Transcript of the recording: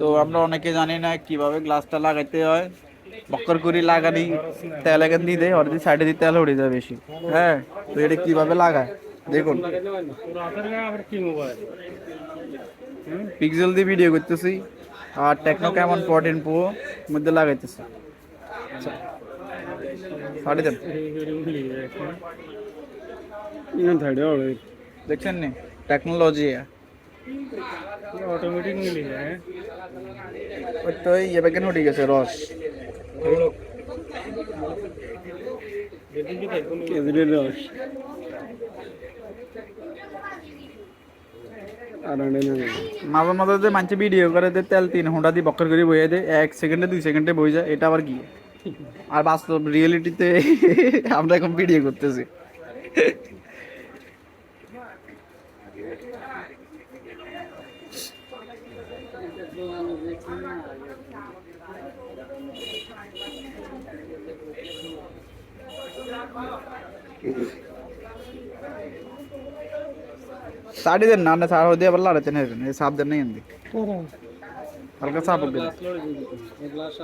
তো আমরা অনেকে জানি না কিভাবে গ্লাসটা লাগাইতে হয়। বক্কর করে লাগানি তেল এখান দিয়ে দেয়, অর্ধেক সাইডে দিয়ে তেল উঠে যায় বেশি। হ্যাঁ, তো এটা কিভাবে লাগায় দেখুন। পিক্সেল দিয়ে ভিডিও করতেছি আর টেকনো কেমন 14 প্রো মধ্যে লাগাইতেছি। সাড়ে দেন দেখছেন নি टेक्नोलॉजी है। ऑटोमेटिक मिली है ওই তো এই এবার কেন উঠে গেছে রস। केजरी रश মাঝে মাঝে যে মানুষ ভিডিও করে যে তেল 3 ঘন্টা দিয়ে বক্কর করে বইয়ে দেয়, 1 সেকেন্ডে 2 সেকেন্ডে বই যায়, এটা আবার কি? আর বাস্তব রিয়েলিটিতে আমরা এখন ভিডিও করতেছি। साड़ी देना ना सारा हो दिया बल्ला रहते हैं, ये साफ देना ही अंदर हल्का साफ हो गया। ग्लास